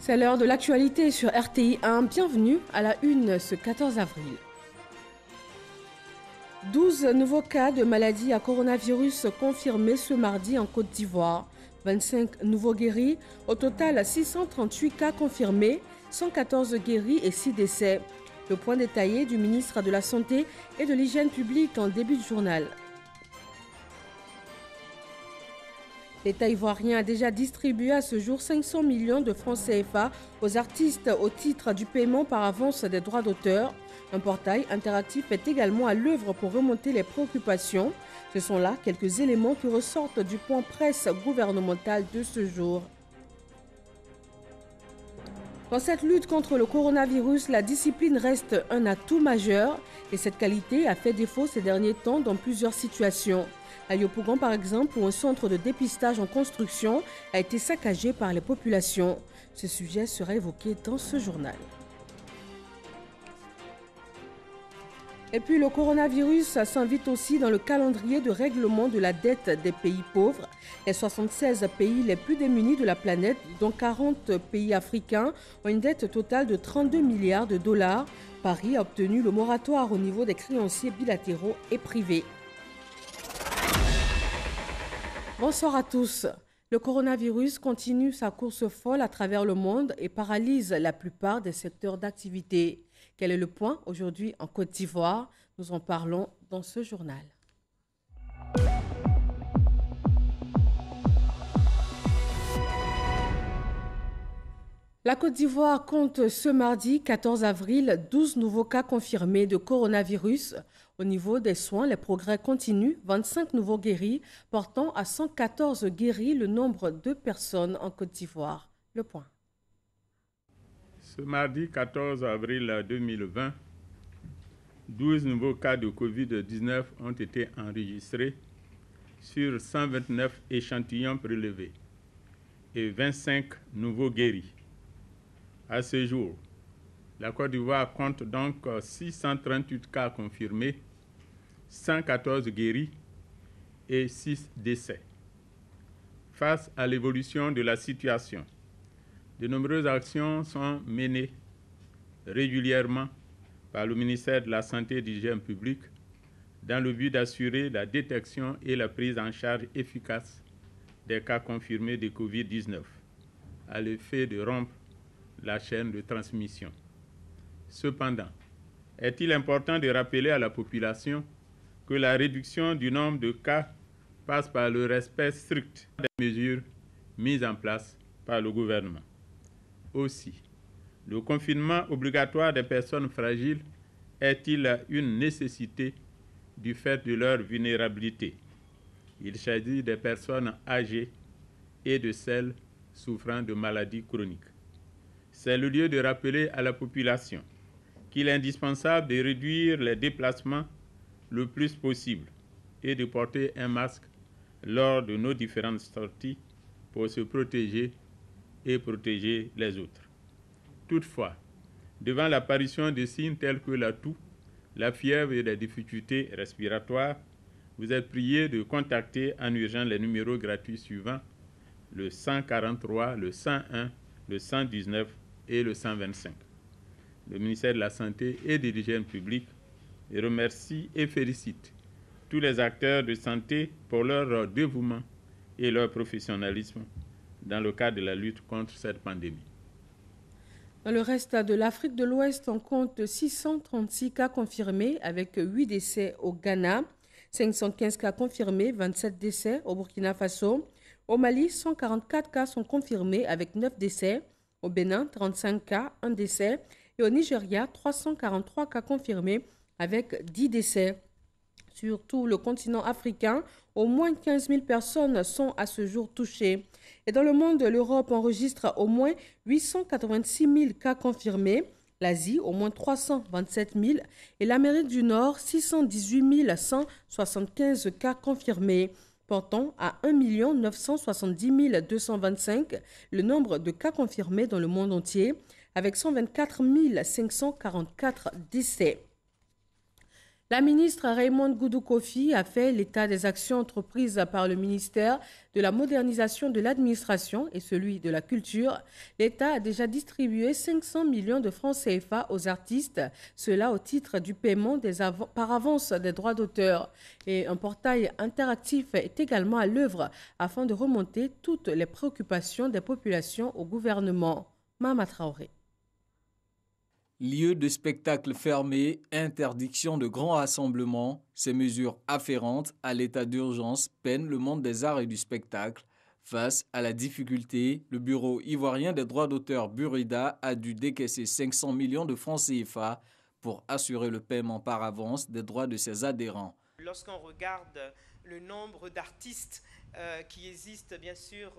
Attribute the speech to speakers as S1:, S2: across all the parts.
S1: C'est l'heure de l'actualité sur RTI 1. Bienvenue à la une ce 14 avril. 12 nouveaux cas de maladie à coronavirus confirmés ce mardi en Côte d'Ivoire. 25 nouveaux guéris. Au total, 638 cas confirmés, 114 guéris et 6 décès. Le point détaillé du ministre de la Santé et de l'Hygiène publique en début de journal. L'État ivoirien a déjà distribué à ce jour 500 millions de francs CFA aux artistes au titre du paiement par avance des droits d'auteur. Un portail interactif est également à l'œuvre pour remonter les préoccupations. Ce sont là quelques éléments qui ressortent du point presse gouvernemental de ce jour. Dans cette lutte contre le coronavirus, la discipline reste un atout majeur et cette qualité a fait défaut ces derniers temps dans plusieurs situations. À Yopougon, par exemple, où un centre de dépistage en construction a été saccagé par les populations. Ce sujet sera évoqué dans ce journal. Et puis le coronavirus s'invite aussi dans le calendrier de règlement de la dette des pays pauvres. Les 76 pays les plus démunis de la planète, dont 40 pays africains, ont une dette totale de 32 milliards de dollars. Paris a obtenu le moratoire au niveau des créanciers bilatéraux et privés. Bonsoir à tous. Le coronavirus continue sa course folle à travers le monde et paralyse la plupart des secteurs d'activité. Quel est le point aujourd'hui en Côte d'Ivoire? Nous en parlons dans ce journal. La Côte d'Ivoire compte ce mardi 14 avril 12 nouveaux cas confirmés de coronavirus. Au niveau des soins, les progrès continuent. 25 nouveaux guéris, portant à 114 guéris le nombre de personnes en Côte d'Ivoire. Le point.
S2: Ce mardi 14 avril 2020, 12 nouveaux cas de Covid-19 ont été enregistrés sur 129 échantillons prélevés et 25 nouveaux guéris. À ce jour, la Côte d'Ivoire compte donc 638 cas confirmés, 114 guéris et 6 décès. Face à l'évolution de la situation, de nombreuses actions sont menées régulièrement par le ministère de la Santé et de l'Hygiène publique dans le but d'assurer la détection et la prise en charge efficace des cas confirmés de Covid-19 à l'effet de rompre la chaîne de transmission. Cependant, est-il important de rappeler à la population que la réduction du nombre de cas passe par le respect strict des mesures mises en place par le gouvernement. Aussi, le confinement obligatoire des personnes fragiles est-il une nécessité du fait de leur vulnérabilité? Il s'agit des personnes âgées et de celles souffrant de maladies chroniques. C'est le lieu de rappeler à la population qu'il est indispensable de réduire les déplacements le plus possible et de porter un masque lors de nos différentes sorties pour se protéger et protéger les autres. Toutefois, devant l'apparition de signes tels que la toux, la fièvre et les difficultés respiratoires, vous êtes priés de contacter en urgence les numéros gratuits suivants: le 143, le 101, le 119 et le 125. Le ministère de la Santé et de l'Hygiène publique remercie et félicite tous les acteurs de santé pour leur dévouement et leur professionnalisme dans le cadre de la lutte contre cette pandémie.
S1: Dans le reste de l'Afrique de l'Ouest, on compte 636 cas confirmés avec 8 décès au Ghana, 515 cas confirmés, 27 décès au Burkina Faso. Au Mali, 144 cas sont confirmés avec 9 décès. Au Bénin, 35 cas, 1 décès. Et au Nigeria, 343 cas confirmés avec 10 décès. Sur tout le continent africain, au moins 15 000 personnes sont à ce jour touchées. Et dans le monde, l'Europe enregistre au moins 886 000 cas confirmés, l'Asie au moins 327 000 et l'Amérique du Nord 618 175 cas confirmés, portant à 1 970 225 le nombre de cas confirmés dans le monde entier, avec 124 544 décès. La ministre Raymonde Goudou Kofi a fait l'état des actions entreprises par le ministère de la modernisation de l'administration et celui de la culture. L'État a déjà distribué 500 millions de francs CFA aux artistes, cela au titre du paiement par avance des droits d'auteur. Et un portail interactif est également à l'œuvre afin de remonter toutes les préoccupations des populations au gouvernement. Mama Traoré.
S3: Lieux de spectacle fermés, interdiction de grands rassemblements, ces mesures afférentes à l'état d'urgence peinent le monde des arts et du spectacle. Face à la difficulté, le Bureau ivoirien des droits d'auteur Burida a dû décaisser 500 millions de francs CFA pour assurer le paiement par avance des droits de ses adhérents.
S4: Lorsqu'on regarde le nombre d'artistes qui existent bien sûr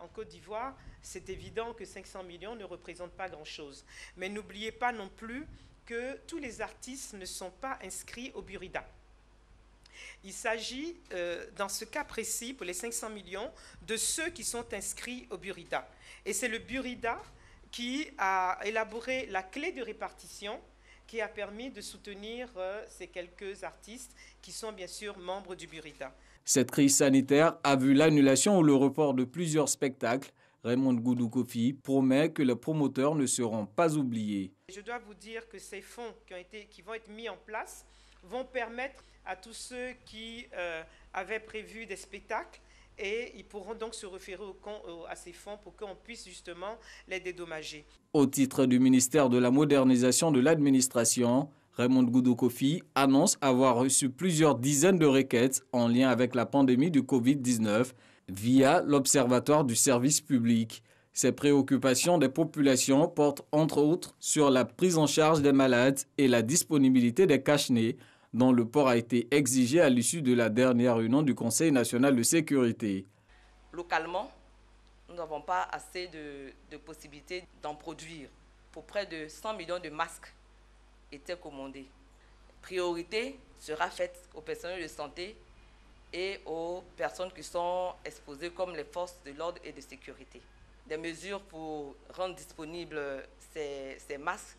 S4: en Côte d'Ivoire, c'est évident que 500 millions ne représentent pas grand-chose. Mais n'oubliez pas non plus que tous les artistes ne sont pas inscrits au Burida. Il s'agit, dans ce cas précis, pour les 500 millions, de ceux qui sont inscrits au Burida. Et c'est le Burida qui a élaboré la clé de répartition qui a permis de soutenir ces quelques artistes qui sont bien sûr membres du Burida.
S3: Cette crise sanitaire a vu l'annulation ou le report de plusieurs spectacles. Raymonde Goudou Kofi promet que les promoteurs ne seront pas oubliés.
S4: Je dois vous dire que ces fonds qui vont être mis en place vont permettre à tous ceux qui avaient prévu des spectacles et ils pourront donc se référer à ces fonds pour qu'on puisse justement les dédommager.
S3: Au titre du ministère de la modernisation de l'administration, Raymonde Goudou Kofi annonce avoir reçu plusieurs dizaines de requêtes en lien avec la pandémie du Covid-19 via l'Observatoire du service public. Ces préoccupations des populations portent entre autres sur la prise en charge des malades et la disponibilité des cache-nez dont le port a été exigé à l'issue de la dernière réunion du Conseil national de sécurité.
S5: Localement, nous n'avons pas assez de possibilités d'en produire. Pour près de 100 millions de masques étaient commandés. Priorité sera faite aux personnels de santé et aux personnes qui sont exposées comme les forces de l'ordre et de sécurité. Des mesures pour rendre disponibles ces masques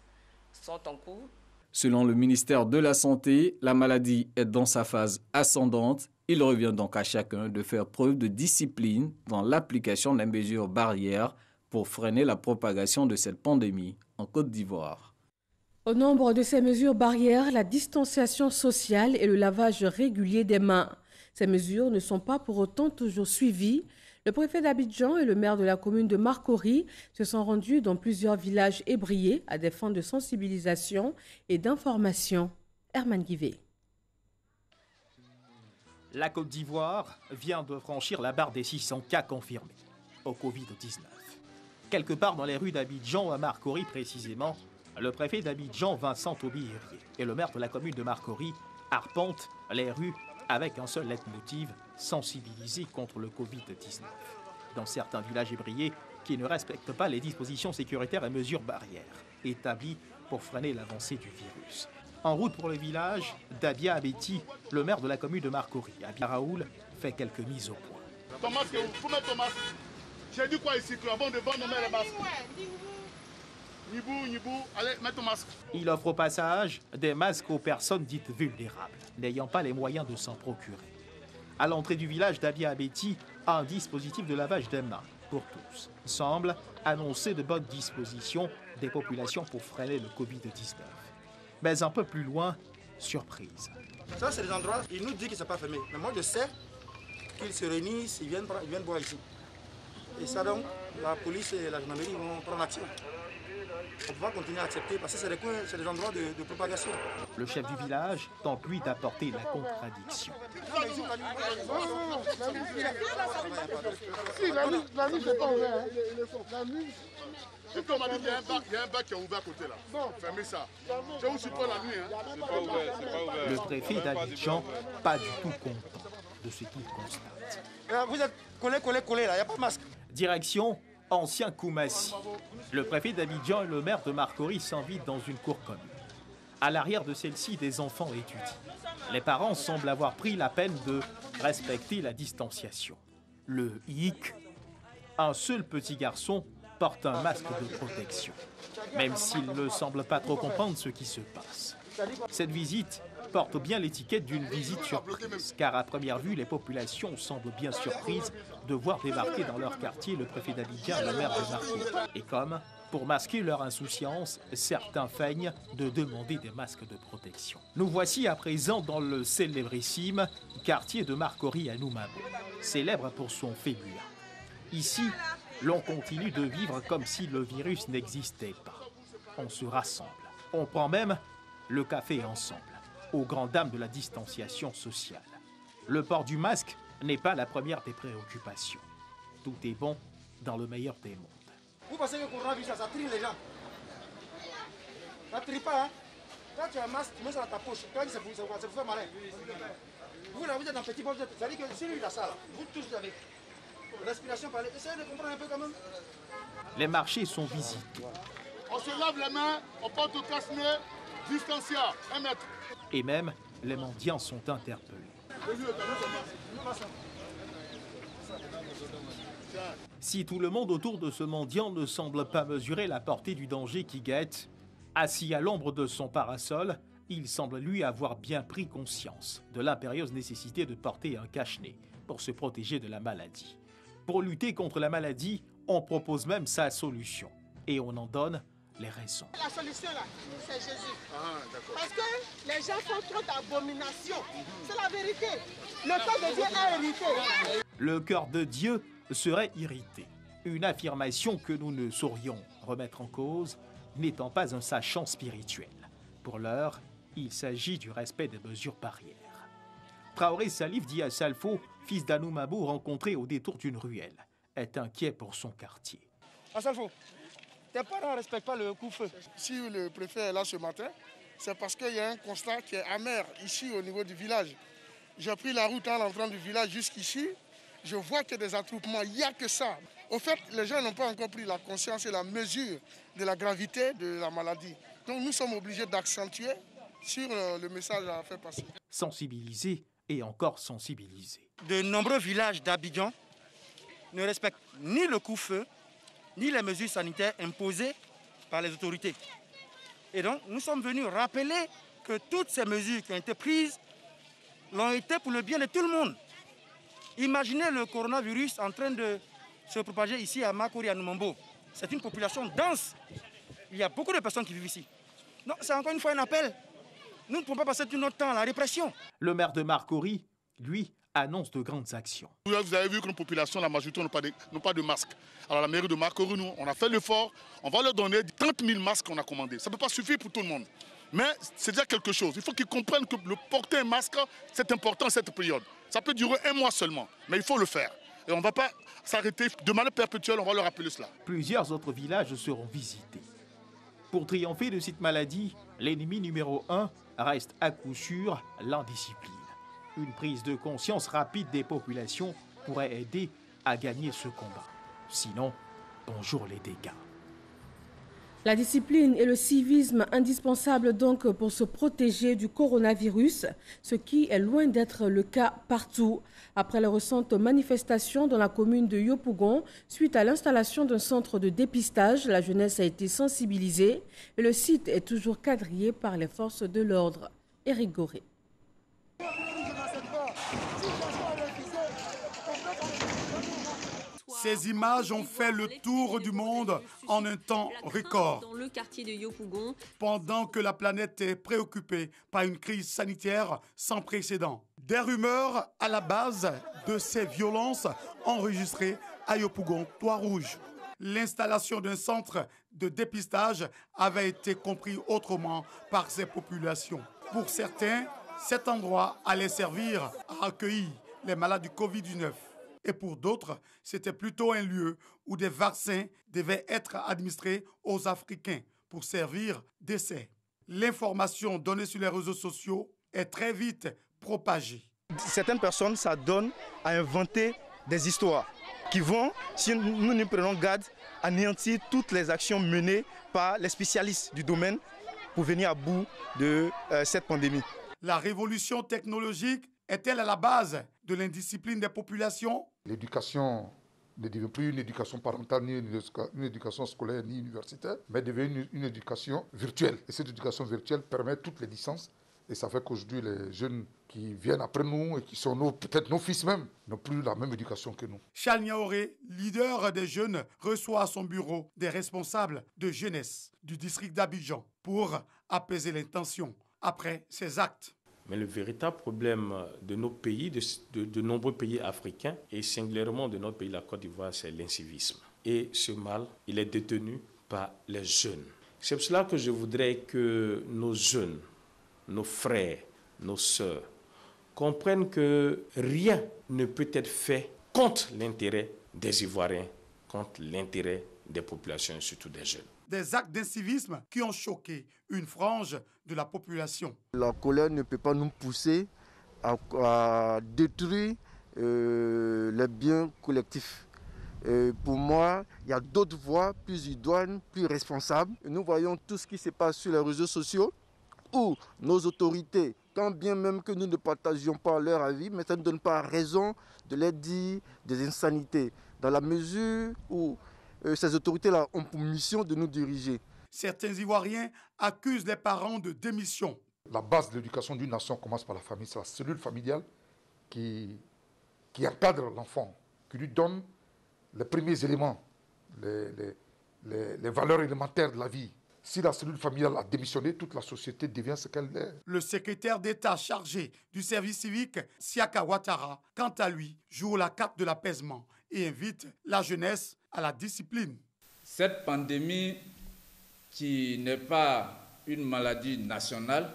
S5: sont en cours.
S3: Selon le ministère de la Santé, la maladie est dans sa phase ascendante. Il revient donc à chacun de faire preuve de discipline dans l'application des mesures barrières pour freiner la propagation de cette pandémie en Côte d'Ivoire.
S1: Au nombre de ces mesures barrières, la distanciation sociale et le lavage régulier des mains. Ces mesures ne sont pas pour autant toujours suivies. Le préfet d'Abidjan et le maire de la commune de Marcory se sont rendus dans plusieurs villages ébriés à des fins de sensibilisation et d'information. Herman Guivet.
S6: La Côte d'Ivoire vient de franchir la barre des 600 cas confirmés au Covid-19. Quelque part dans les rues d'Abidjan, à Marcory précisément, le préfet d'Abidjan, Vincent Aubirier, et le maire de la commune de Marcory arpentent les rues avec un seul leitmotiv, sensibiliser contre le Covid-19. Dans certains villages ébriés qui ne respectent pas les dispositions sécuritaires et mesures barrières établies pour freiner l'avancée du virus. En route pour le village d'Abia Abeti, le maire de la commune de Marcory, Abia Raoul, fait quelques mises au point.
S7: Ton masque, vous mettez ton masque. J'ai dit quoi ici, avant de vendre les masques. Nibou, allez, mets ton masque.
S6: Il offre au passage des masques aux personnes dites vulnérables, n'ayant pas les moyens de s'en procurer. À l'entrée du village d'Abia Abeti, un dispositif de lavage des mains pour tous semble annoncer de bonnes dispositions des populations pour freiner le Covid-19. Mais un peu plus loin, surprise.
S8: Ça, c'est des endroits, ils nous disent que ce n'est pas fermé. Mais moi, je sais qu'ils se réunissent, ils viennent boire ici. Et ça, donc, la police et la gendarmerie vont prendre action. On ne peut pas continuer à accepter parce que c'est des coins, c'est des endroits de propagation.
S6: Le chef du village tente lui d'apporter la contradiction.
S7: Si, la nuit, c'est pas ouvert. La nuit. Et puis on m'a dit qu'il y a un bac qui est ouvert à côté là. Non, fermez ça. Je vous suppose la nuit. C'est pas ouvert, c'est pas ouvert.
S6: Le préfet d'Abidjan, pas du tout content de ce qu'il constate.
S8: Vous êtes collés là, il n'y a pas de masque.
S6: Direction Ancien Koumassi. Le préfet d'Abidjan et le maire de Marcory s'invitent dans une cour commune. À l'arrière de celle-ci, des enfants étudient. Les parents semblent avoir pris la peine de respecter la distanciation. Le hic, un seul petit garçon porte un masque de protection, même s'il ne semble pas trop comprendre ce qui se passe. Cette visite porte bien l'étiquette d'une visite surprise, car à première vue, les populations semblent bien surprises de voir débarquer dans leur quartier le préfet d'Abidjan, le maire de Marcory. Et comme, pour masquer leur insouciance, certains feignent de demander des masques de protection. Nous voici à présent dans le célébrissime quartier de Marcory à Noumabo, célèbre pour son fébula. Ici, l'on continue de vivre comme si le virus n'existait pas. On se rassemble. On prend même le café ensemble, aux grandes dames de la distanciation sociale. Le port du masque n'est pas la première des préoccupations. Tout est bon dans le meilleur des mondes.
S8: Vous pensez que le coronavirus, ça trie les gens? Ça ne trie pas, hein? Quand tu as un masque, tu mets ça dans ta poche. Quand ça vous fait malin. Vous, là, vous êtes en petit box, ça veut dire que celui-là, ça, là, vous tous avez. Respiration par les... Essayez de comprendre un peu quand même.
S6: Les marchés sont visités.
S7: On se lave les mains, on porte au casse-nez, distancia, 1 mètre.
S6: Et même, les mendiants sont interpellés. Si tout le monde autour de ce mendiant ne semble pas mesurer la portée du danger qui guette, assis à l'ombre de son parasol, il semble lui avoir bien pris conscience de l'impérieuse nécessité de porter un cache-nez pour se protéger de la maladie. Pour lutter contre la maladie, on propose même sa solution et on en donne les raisons.
S9: La solution là, c'est Jésus. Parce que les gens font trop d'abominations. C'est la vérité. Le cœur de Dieu est irrité.
S6: Le cœur de Dieu serait irrité. Une affirmation que nous ne saurions remettre en cause, n'étant pas un sachant spirituel. Pour l'heure, il s'agit du respect des mesures barrières. Traoré Salif dit à Salfo, fils d'Anoumabo rencontré au détour d'une ruelle, est inquiet pour son quartier.
S8: Salfo, tes parents ne respectent pas le coup-feu.
S7: Si le préfet est là ce matin, c'est parce qu'il y a un constat qui est amer ici au niveau du village. J'ai pris la route en entrant du village jusqu'ici. Je vois qu'il y a des attroupements, il n'y a que ça. Au fait, les gens n'ont pas encore pris la conscience et la mesure de la gravité de la maladie. Donc nous sommes obligés d'accentuer sur le message à faire passer.
S6: Sensibiliser et encore sensibiliser.
S8: De nombreux villages d'Abidjan ne respectent ni le couvre-feu, ni les mesures sanitaires imposées par les autorités. Et donc, nous sommes venus rappeler que toutes ces mesures qui ont été prises l'ont été pour le bien de tout le monde. Imaginez le coronavirus en train de se propager ici à Marcory, à Noumabo. C'est une population dense. Il y a beaucoup de personnes qui vivent ici. Donc, c'est encore une fois un appel. Nous ne pouvons pas passer tout notre temps à la répression.
S6: Le maire de Marcory, lui, annonce de grandes actions.
S7: Vous avez vu que nos populations, la majorité, n'ont pas de masques. Alors la mairie de Marcory, nous, on a fait l'effort. On va leur donner 30 000 masques qu'on a commandés. Ça ne peut pas suffire pour tout le monde. Mais c'est déjà quelque chose. Il faut qu'ils comprennent que le porter un masque, c'est important cette période. Ça peut durer 1 mois seulement, mais il faut le faire. Et on ne va pas s'arrêter de manière perpétuelle, on va leur rappeler cela.
S6: Plusieurs autres villages seront visités. Pour triompher de cette maladie, l'ennemi numéro 1 reste à coup sûr l'indiscipline. Une prise de conscience rapide des populations pourrait aider à gagner ce combat. Sinon, bonjour les dégâts.
S1: La discipline et le civisme indispensables donc pour se protéger du coronavirus, ce qui est loin d'être le cas partout. Après les récentes manifestations dans la commune de Yopougon, suite à l'installation d'un centre de dépistage, la jeunesse a été sensibilisée et le site est toujours quadrillé par les forces de l'ordre. Éric Goré.
S10: Ces images ont fait le tour du monde en un temps record.
S11: Dans le quartier de Yopougon.
S10: Pendant que la planète est préoccupée par une crise sanitaire sans précédent. Des rumeurs à la base de ces violences enregistrées à Yopougon, Trois-Rouges. L'installation d'un centre de dépistage avait été compris autrement par ces populations. Pour certains, cet endroit allait servir à accueillir les malades du Covid-19. Et pour d'autres, c'était plutôt un lieu où des vaccins devaient être administrés aux Africains pour servir d'essai. L'information donnée sur les réseaux sociaux est très vite propagée.
S8: Certaines personnes s'adonnent à inventer des histoires qui vont, si nous ne prenons garde, anéantir toutes les actions menées par les spécialistes du domaine pour venir à bout de cette pandémie.
S10: La révolution technologique est-elle à la base de l'indiscipline des populations?
S12: L'éducation ne devient plus une éducation parentale, ni une éducation scolaire, ni universitaire, mais devient une éducation virtuelle. Et cette éducation virtuelle permet toutes les distances Et ça fait qu'aujourd'hui, les jeunes qui viennent après nous et qui sont peut-être nos fils même, n'ont plus la même éducation que nous.
S10: Charles Niaoré, leader des jeunes, reçoit à son bureau des responsables de jeunesse du district d'Abidjan pour apaiser les tensions après ces actes.
S11: Mais le véritable problème de nos pays, de nombreux pays africains, et singulièrement de notre pays, la Côte d'Ivoire, c'est l'incivisme. Et ce mal, il est détenu par les jeunes. C'est pour cela que je voudrais que nos jeunes, nos frères, nos sœurs, comprennent que rien ne peut être fait contre l'intérêt des Ivoiriens, contre l'intérêt des populations et surtout des jeunes.
S10: Des actes d'incivisme qui ont choqué une frange de la population.
S13: La colère ne peut pas nous pousser à détruire les biens collectifs. Pour moi, il y a d'autres voies plus idoines, plus responsables. Nous voyons tout ce qui se passe sur les réseaux sociaux où nos autorités, quand bien même que nous ne partagions pas leur avis, mais ça ne donne pas raison de leur dire des insanités, dans la mesure où ces autorités-là ont pour mission de nous diriger.
S10: Certains Ivoiriens accusent les parents de démission.
S12: La base de l'éducation d'une nation commence par la famille. C'est la cellule familiale qui encadre l'enfant, qui lui donne les premiers éléments, les valeurs élémentaires de la vie. Si la cellule familiale a démissionné, toute la société devient ce qu'elle est.
S10: Le secrétaire d'État chargé du service civique, Siaka Ouattara, quant à lui, joue la carte de l'apaisement et invite la jeunesse à la discipline.
S14: Cette pandémie, qui n'est pas une maladie nationale,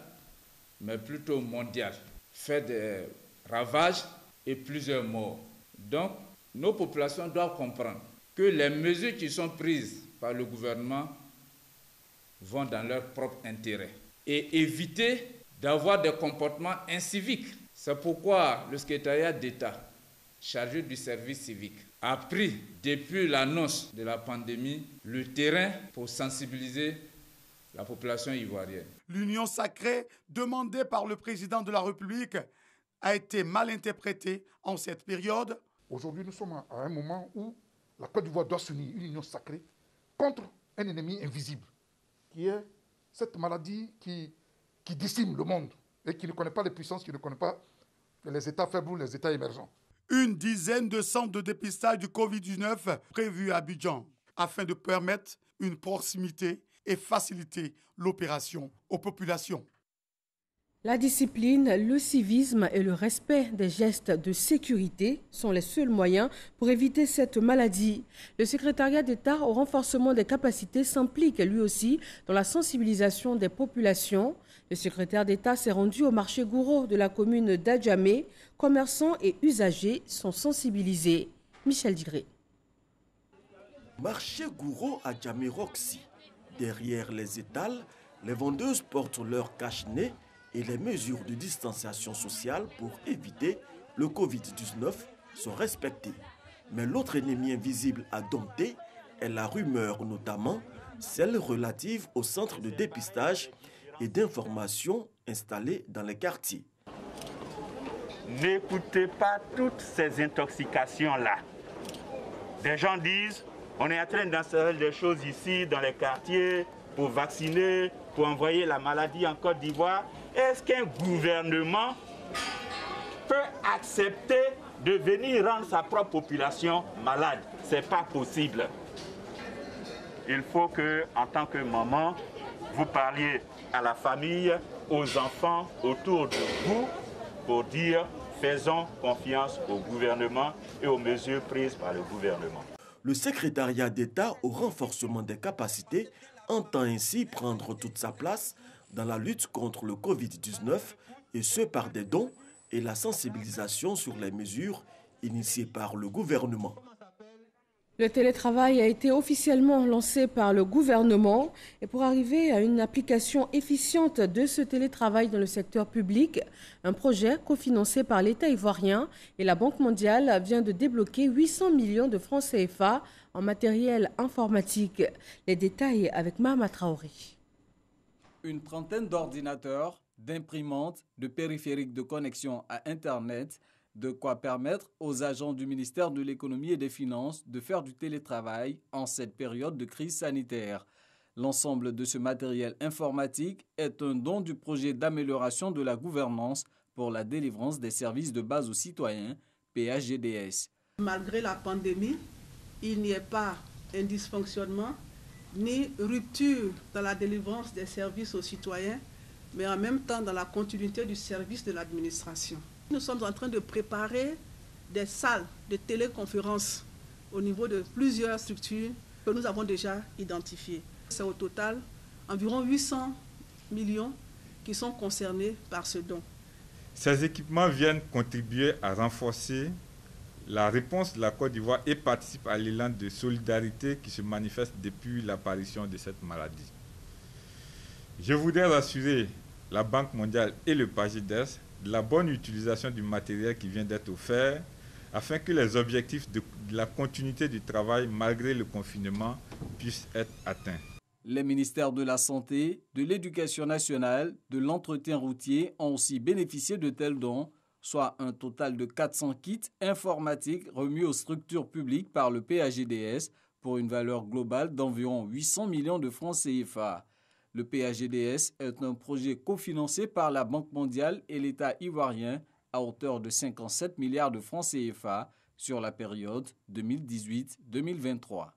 S14: mais plutôt mondiale, fait des ravages et plusieurs morts. Donc, nos populations doivent comprendre que les mesures qui sont prises par le gouvernement vont dans leur propre intérêt et éviter d'avoir des comportements inciviques. C'est pourquoi le secrétariat d'État chargé du service civique a pris, depuis l'annonce de la pandémie, le terrain pour sensibiliser la population ivoirienne.
S10: L'union sacrée demandée par le président de la République a été mal interprétée en cette période.
S12: Aujourd'hui, nous sommes à un moment où la Côte d'Ivoire doit s'unir, une union sacrée, contre un ennemi invisible, qui est cette maladie qui décime le monde et qui ne connaît pas les puissances, qui ne connaît pas les États faibles ou les États émergents.
S10: Une dizaine de centres de dépistage du Covid-19 prévus à Abidjan afin de permettre une proximité et faciliter l'opération aux populations.
S1: La discipline, le civisme et le respect des gestes de sécurité sont les seuls moyens pour éviter cette maladie. Le secrétariat d'État au renforcement des capacités s'implique lui aussi dans la sensibilisation des populations. Le secrétaire d'État s'est rendu au marché Gouro de la commune d'Adjamé. Commerçants et usagers sont sensibilisés. Michel Digré.
S15: Marché Gouro à Adjamé Roxy. Derrière les étals, les vendeuses portent leur cache-nez et les mesures de distanciation sociale pour éviter le Covid-19 sont respectées. Mais l'autre ennemi invisible à dompter est la rumeur, notamment celle relative au centre de dépistage et d'information installés dans les quartiers.
S16: N'écoutez pas toutes ces intoxications-là. Des gens disent, on est en train d'installer des choses ici dans les quartiers pour vacciner, pour envoyer la maladie en Côte d'Ivoire. Est-ce qu'un gouvernement peut accepter de venir rendre sa propre population malade? Ce n'est pas possible. Il faut que, en tant que maman, vous parliez à la famille, aux enfants autour de vous pour dire faisons confiance au gouvernement et aux mesures prises par le gouvernement.
S15: Le secrétariat d'État au renforcement des capacités entend ainsi prendre toute sa place dans la lutte contre le Covid-19 et ce par des dons et la sensibilisation sur les mesures initiées par le gouvernement.
S1: Le télétravail a été officiellement lancé par le gouvernement et pour arriver à une application efficiente de ce télétravail dans le secteur public, un projet cofinancé par l'État ivoirien et la Banque mondiale vient de débloquer 800 millions de francs CFA en matériel informatique. Les détails avec Mahama Traoré.
S3: Une trentaine d'ordinateurs, d'imprimantes, de périphériques de connexion à Internet, de quoi permettre aux agents du ministère de l'économie et des finances de faire du télétravail en cette période de crise sanitaire. L'ensemble de ce matériel informatique est un don du projet d'amélioration de la gouvernance pour la délivrance des services de base aux citoyens, PAGDS.
S9: Malgré la pandémie, il n'y a pas un dysfonctionnement ni rupture dans la délivrance des services aux citoyens, mais en même temps dans la continuité du service de l'administration. Nous sommes en train de préparer des salles de téléconférence au niveau de plusieurs structures que nous avons déjà identifiées. C'est au total environ 800 millions qui sont concernés par ce don.
S17: Ces équipements viennent contribuer à renforcer la réponse de la Côte d'Ivoire et participent à l'élan de solidarité qui se manifeste depuis l'apparition de cette maladie. Je voudrais rassurer la Banque mondiale et le PAGDS de la bonne utilisation du matériel qui vient d'être offert afin que les objectifs de la continuité du travail malgré le confinement puissent être atteints.
S3: Les ministères de la Santé, de l'Éducation nationale, de l'entretien routier ont aussi bénéficié de tels dons, soit un total de 400 kits informatiques remis aux structures publiques par le PAGDS pour une valeur globale d'environ 800 millions de francs CFA. Le PAGDS est un projet cofinancé par la Banque mondiale et l'État ivoirien à hauteur de 57 milliards de francs CFA sur la période 2018-2023.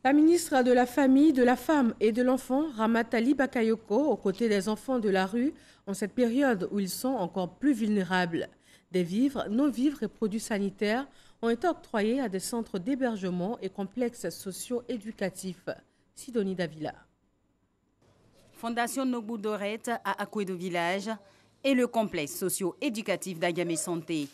S1: La ministre de la Famille, de la Femme et de l'Enfant, Ramatali Bakayoko, aux côtés des enfants de la rue, en cette période où ils sont encore plus vulnérables. Des vivres, non-vivres et produits sanitaires ont été octroyés à des centres d'hébergement et complexes socio-éducatifs. Sidonie Davila.
S18: Fondation Nobu Doret à Akwedo Village et le complexe socio-éducatif d'Agamé Santé.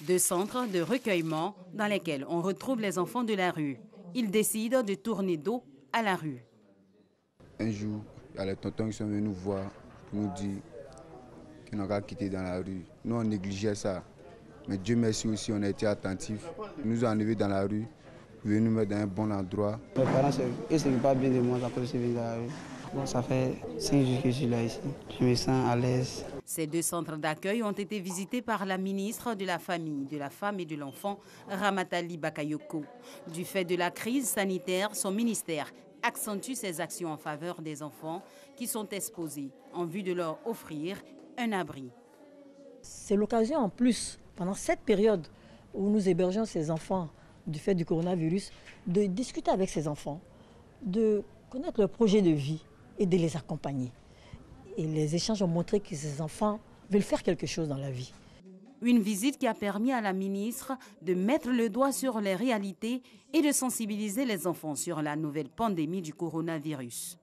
S18: 2 centres de recueillement dans lesquels on retrouve les enfants de la rue. Ils décident de tourner dos à la rue.
S19: Un jour, il y a les tontons qui sont venus nous voir pour nous dire qu'ils n'ont qu'à quitter dans la rue. Nous, on négligeait ça. Mais Dieu merci aussi, on a été attentifs. Ils nous ont enlevés dans la rue, venus nous mettre dans un bon endroit.
S20: Mes parents ne se pas bien de moi après que je suis venu dans la rue. Bon, ça fait 5 jours que je suis là ici. Je me sens à l'aise.
S18: Ces 2 centres d'accueil ont été visités par la ministre de la Famille, de la Femme et de l'Enfant, Ramatali Bakayoko. Du fait de la crise sanitaire, son ministère accentue ses actions en faveur des enfants qui sont exposés en vue de leur offrir un abri.
S21: C'est l'occasion en plus, pendant cette période où nous hébergeons ces enfants du fait du coronavirus, de discuter avec ces enfants, de connaître leur projet de vie et de les accompagner. Et les échanges ont montré que ces enfants veulent faire quelque chose dans la vie.
S18: Une visite qui a permis à la ministre de mettre le doigt sur les réalités et de sensibiliser les enfants sur la nouvelle pandémie du coronavirus.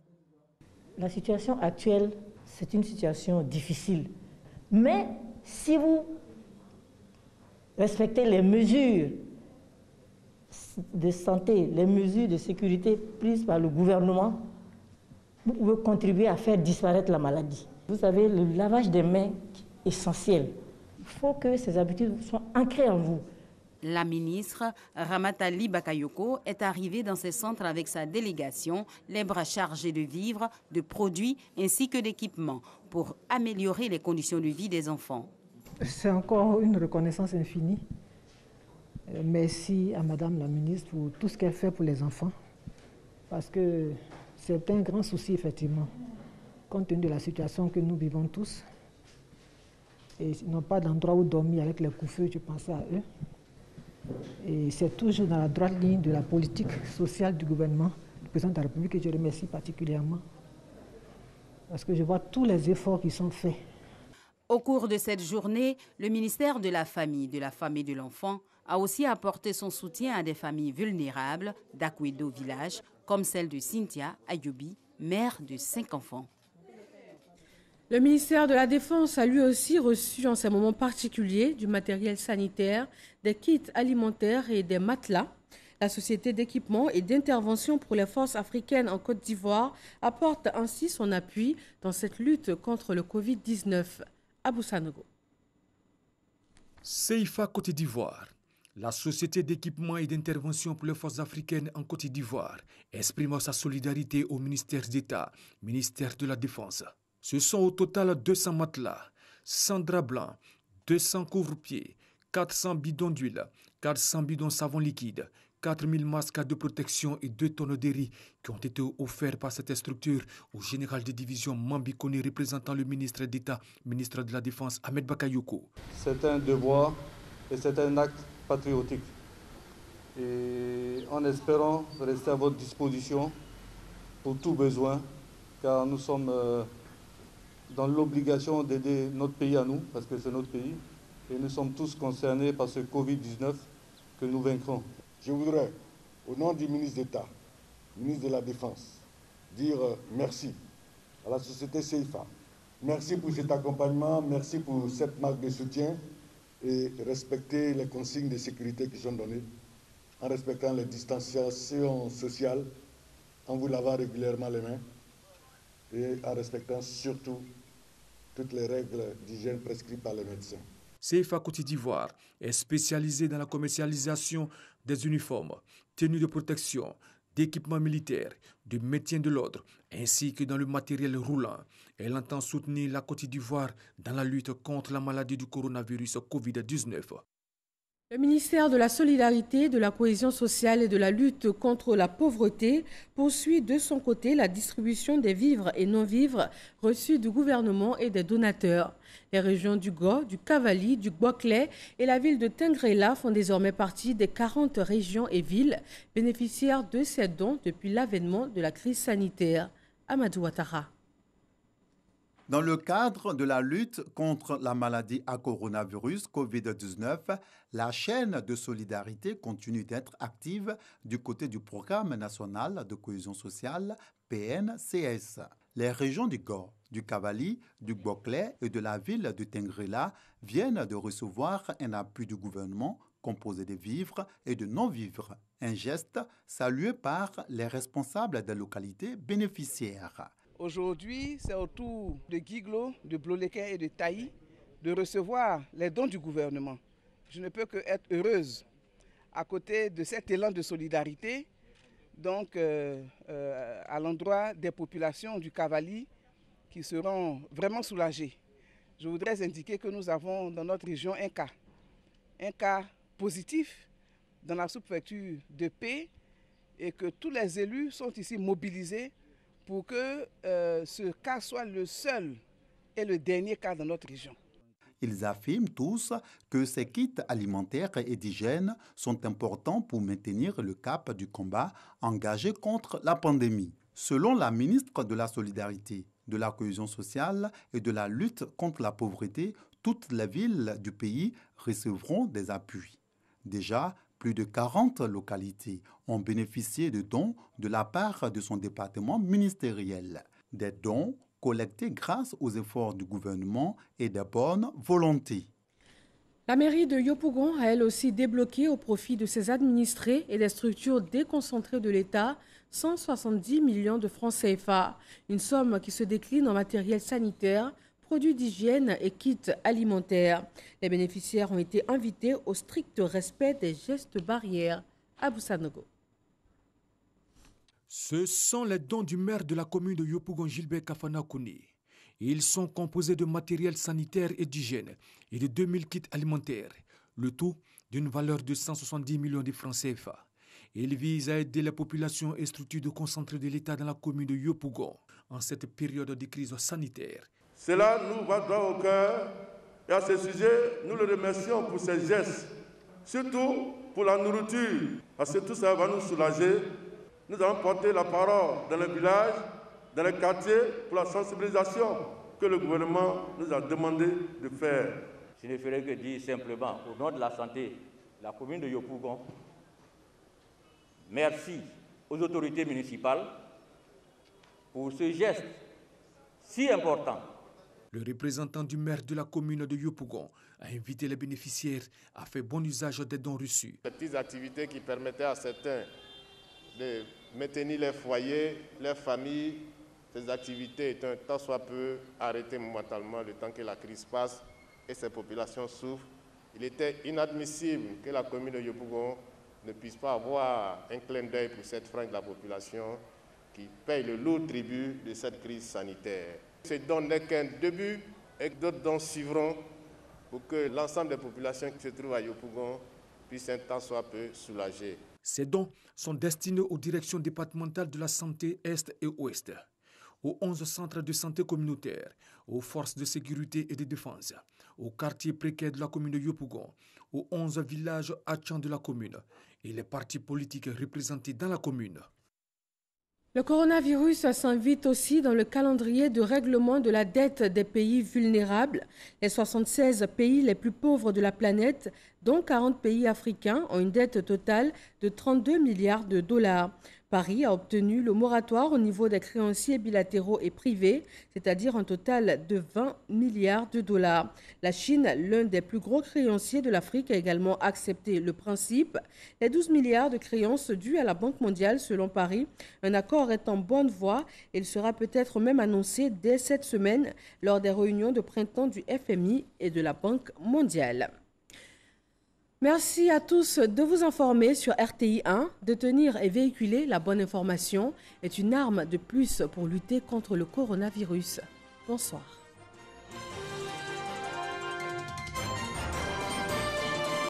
S21: La situation actuelle, c'est une situation difficile. Mais si vous respectez les mesures de santé, les mesures de sécurité prises par le gouvernement, vous pouvez contribuer à faire disparaître la maladie. Vous savez, le lavage des mains est essentiel. Il faut que ces habitudes soient ancrées en vous.
S18: La ministre Ramatali Bakayoko est arrivée dans ces centres avec sa délégation, les bras chargés de vivres, de produits ainsi que d'équipements pour améliorer les conditions de vie des enfants.
S21: C'est encore une reconnaissance infinie. Merci à Madame la ministre pour tout ce qu'elle fait pour les enfants. Parce que c'est un grand souci, effectivement, compte tenu de la situation que nous vivons tous. Et ils n'ont pas d'endroit où dormir avec les coups-feux, je pensais à eux. Et c'est toujours dans la droite ligne de la politique sociale du gouvernement, du président de la République, que je remercie particulièrement. Parce que je vois tous les efforts qui sont faits.
S18: Au cours de cette journée, le ministère de la Famille, de la Femme et de l'Enfant a aussi apporté son soutien à des familles vulnérables d'Akwedo Village, comme celle de Cynthia Ayoubi, mère de 5 enfants.
S1: Le ministère de la Défense a lui aussi reçu en ces moments particuliers du matériel sanitaire, des kits alimentaires et des matelas. La société d'équipement et d'intervention pour les forces africaines en Côte d'Ivoire apporte ainsi son appui dans cette lutte contre le Covid-19. Abou Sanogo.
S22: CIFA Côte d'Ivoire. La société d'équipement et d'intervention pour les forces africaines en Côte d'Ivoire exprime sa solidarité au ministère d'État, ministère de la Défense. Ce sont au total 200 matelas, 100 draps blancs, 200 couvre-pieds, 400 bidons d'huile, 400 bidons savon liquide, 4000 masques de protection et 2 tonnes de riz qui ont été offerts par cette structure au général de division Mambi Koné, représentant le ministre d'État, ministre de la Défense, Ahmed Bakayoko.
S2: C'est un devoir et c'est un acte patriotique. Et en espérant rester à votre disposition pour tout besoin, car nous sommes dans l'obligation d'aider notre pays à nous, parce que c'est notre pays, et nous sommes tous concernés par ce Covid-19 que nous vaincrons.
S4: Je voudrais, au nom du ministre d'État, ministre de la Défense, dire merci à la société CIFA. Merci pour cet accompagnement, merci pour cette marque de soutien et respecter les consignes de sécurité qui sont données, en respectant les distanciations sociales, en vous lavant régulièrement les mains et en respectant surtout toutes les règles d'hygiène prescrites par les médecins.
S22: CFA Côte d'Ivoire est spécialisé dans la commercialisation des uniformes, tenues de protection, d'équipements militaires, de maintien de l'ordre, ainsi que dans le matériel roulant. Elle entend soutenir la Côte d'Ivoire dans la lutte contre la maladie du coronavirus Covid-19.
S1: Le ministère de la Solidarité, de la Cohésion sociale et de la lutte contre la pauvreté poursuit de son côté la distribution des vivres et non-vivres reçus du gouvernement et des donateurs. Les régions du Go, du Cavali, du Gbokle et la ville de Tengrela font désormais partie des 40 régions et villes bénéficiaires de ces dons depuis l'avènement de la crise sanitaire. Amadou Ouattara.
S23: Dans le cadre de la lutte contre la maladie à coronavirus COVID-19, la chaîne de solidarité continue d'être active du côté du Programme national de cohésion sociale PNCS. Les régions du Go, du Cavali, du Gbokle et de la ville de Tengrela viennent de recevoir un appui du gouvernement composé de vivres et de non-vivres, un geste salué par les responsables des localités bénéficiaires.
S24: Aujourd'hui, c'est au tour de Guiglo, de Bloleke et de Taï de recevoir les dons du gouvernement. Je ne peux que être heureuse à côté de cet élan de solidarité, donc à l'endroit des populations du Cavali qui seront vraiment soulagées. Je voudrais indiquer que nous avons dans notre région un cas positif dans la sous-préfecture de Paix et que tous les élus sont ici mobilisés pour que ce cas soit le seul et le dernier cas dans notre région.
S23: Ils affirment tous que ces kits alimentaires et d'hygiène sont importants pour maintenir le cap du combat engagé contre la pandémie. Selon la ministre de la Solidarité, de la Cohésion sociale et de la lutte contre la pauvreté, toutes les villes du pays recevront des appuis. Déjà, plus de 40 localités ont bénéficié de dons de la part de son département ministériel. Des dons collectés grâce aux efforts du gouvernement et de bonne volonté.
S1: La mairie de Yopougon a elle aussi débloqué au profit de ses administrés et des structures déconcentrées de l'État 170 millions de francs CFA, une somme qui se décline en matériel sanitaire, produits d'hygiène et kits alimentaires. Les bénéficiaires ont été invités au strict respect des gestes barrières. Abou Sanogo.
S22: Ce sont les dons du maire de la commune de Yopougon, Gilbert Kafana Kouni. Ils sont composés de matériel sanitaire et d'hygiène et de 2000 kits alimentaires, le tout d'une valeur de 170 millions de francs CFA. Il vise à aider les populations et structures de concentrés de l'État dans la commune de Yopougon en cette période de crise sanitaire.
S25: Cela nous va droit au cœur et à ce sujet, nous le remercions pour ses gestes, surtout pour la nourriture, parce que tout ça va nous soulager. Nous allons porter la parole dans le village, dans les quartiers, pour la sensibilisation que le gouvernement nous a demandé de faire.
S26: Je ne ferai que dire simplement, au nom de la santé, la commune de Yopougon, merci aux autorités municipales pour ce geste si important.
S22: Le représentant du maire de la commune de Yopougon a invité les bénéficiaires à faire bon usage des dons reçus.
S27: Ces petites activités qui permettaient à certains de maintenir les foyers, leurs familles, ces activités étant tant soit peu arrêtées momentanément le temps que la crise passe et ces populations souffrent. Il était inadmissible que la commune de Yopougon ne puisse pas avoir un clin d'œil pour cette frange de la population qui paye le lourd tribut de cette crise sanitaire. Ce don n'est qu'un début et d'autres dons suivront pour que l'ensemble des populations qui se trouvent à Yopougon puisse un tant soit peu soulager.
S22: Ces dons sont destinés aux directions départementales de la santé Est et Ouest, aux 11 centres de santé communautaires, aux forces de sécurité et de défense, aux quartiers précaires de la commune de Yopougon, aux 11 villages hatchants de la commune et les partis politiques représentés dans la commune.
S1: Le coronavirus s'invite aussi dans le calendrier de règlement de la dette des pays vulnérables. Les 76 pays les plus pauvres de la planète, dont 40 pays africains, ont une dette totale de 32 milliards de dollars. Paris a obtenu le moratoire au niveau des créanciers bilatéraux et privés, c'est-à-dire un total de 20 milliards de dollars. La Chine, l'un des plus gros créanciers de l'Afrique, a également accepté le principe. Les 12 milliards de créances dues à la Banque mondiale, selon Paris, un accord est en bonne voie et il sera peut-être même annoncé dès cette semaine lors des réunions de printemps du FMI et de la Banque mondiale. Merci à tous de vous informer sur RTI 1. Détenir et véhiculer la bonne information est une arme de plus pour lutter contre le coronavirus. Bonsoir.